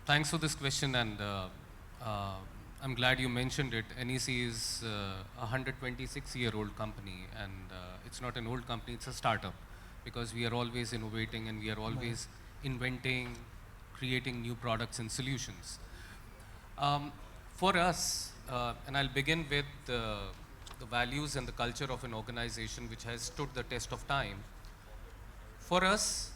Thanks for this question, and uh, I'm glad you mentioned it. NEC is a 126-year-old company, and it's not an old company, it's a startup, because we are always innovating and we are always inventing, creating new products and solutions. Um, for us, and I'll begin with the values and the culture of an organization which has stood the test of time. For us,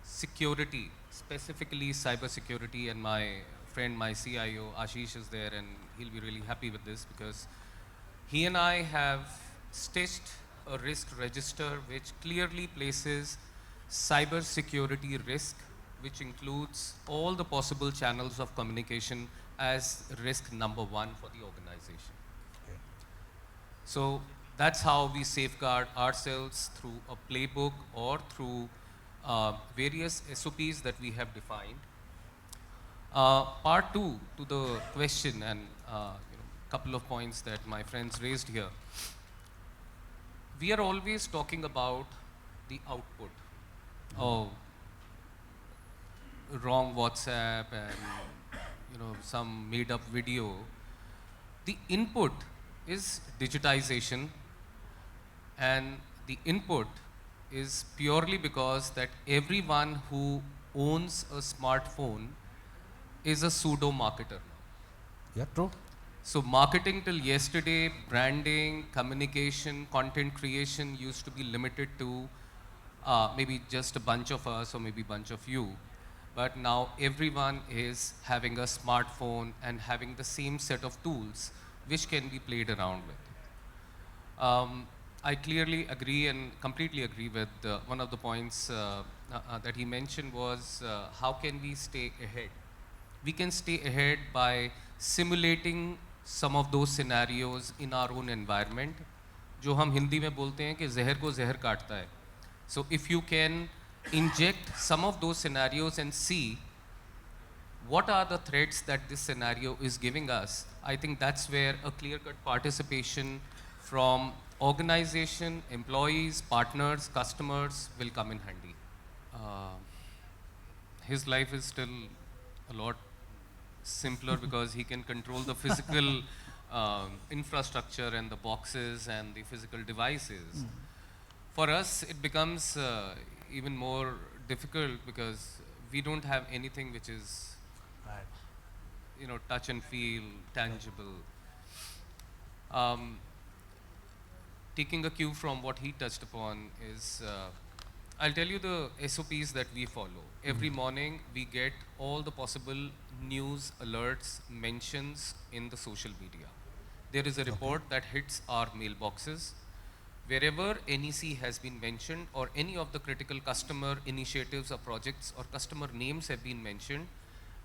security, specifically cybersecurity, and my friend, my CIO, Ashish is there, and he'll be really happy with this because he and I have stitched a risk register which clearly places cybersecurity risk, which includes all the possible channels of communication as risk number one for the organization. Okay. So that's how we safeguard ourselves through a playbook or through various SOPs that we have defined. Part two to the question and couple of points that my friends raised here. We are always talking about the output. Oh, wrong WhatsApp and some made up video. The input is digitization, and the input is purely because that everyone who owns a smartphone is a pseudo marketer now. Yeah, true. So marketing till yesterday, branding, communication, content creation used to be limited to maybe just a bunch of us or maybe bunch of you. But now everyone is having a smartphone and having the same set of tools which can be played around with. I clearly agree and completely agree with one of the points that he mentioned was how can we stay ahead? We can stay ahead by simulating some of those scenarios in our own environment, जो हम हिंदी में बोलते हैं कि जहर को जहर काटता है. So if you can inject some of those scenarios and see what are the threats that this scenario is giving us, I think that's where a clear-cut participation from organization, employees, partners, customers will come in handy. His life is still a lot simpler because he can control the physical infrastructure and the boxes and the physical devices. For us, it becomes even more difficult because we don't have anything which is, Right. touch and feel, tangible. Taking a cue from what he touched upon is, I'll tell you the SOPs that we follow. Every morning, we get all the possible news, alerts, mentions in the social media. There is a report that hits our mailboxes. Wherever NEC has been mentioned or any of the critical customer initiatives or projects or customer names have been mentioned,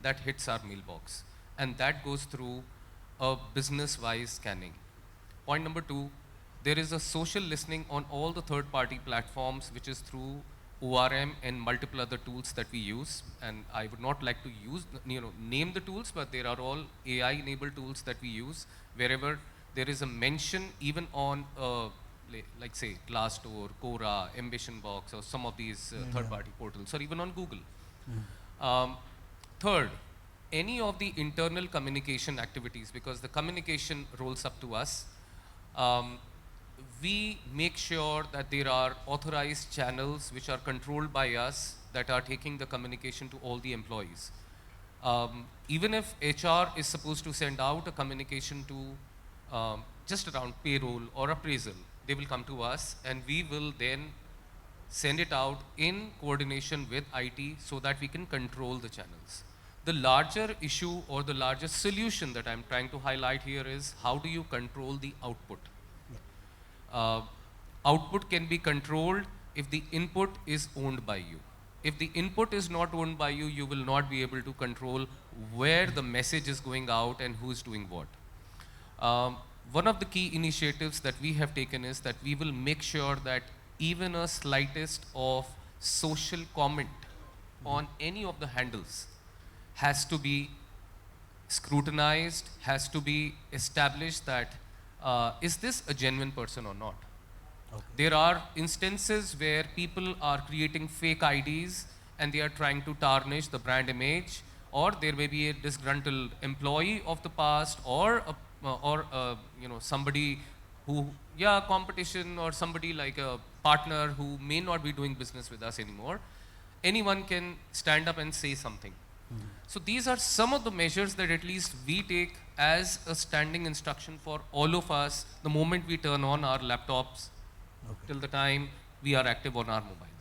that hits our mailbox. And that goes through a business-wise scanning. Point number two, there is a social listening on all the third-party platforms, which is through ORM and multiple other tools that we use. And I would not like to use, name the tools, but there are all AI-enabled tools that we use. Wherever there is a mention, even on, like say, Glassdoor, Quora, Ambition Box, or some of these third-party portals, or even on Google. Third, any of the internal communication activities, because the communication rolls up to us, we make sure that there are authorized channels which are controlled by us that are taking the communication to all the employees. Even if HR is supposed to send out a communication to just around payroll or appraisal, they will come to us and we will then send it out in coordination with IT so that we can control the channels. The larger issue or the larger solution that I'm trying to highlight here is how do you control the output? Output can be controlled if the input is owned by you. If the input is not owned by you, you will not be able to control where the message is going out and who is doing what. One of the key initiatives that we have taken is that we will make sure that even a slightest of social comment on any of the handles has to be scrutinized, has to be established that is this a genuine person or not? Okay. There are instances where people are creating fake IDs and they are trying to tarnish the brand image or there may be a disgruntled employee of the past, or somebody who, yeah, competition, or somebody like a partner who may not be doing business with us anymore. Anyone can stand up and say something. So these are some of the measures that at least we take as a standing instruction for all of us the moment we turn on our laptops Okay. till the time we are active on our mobile.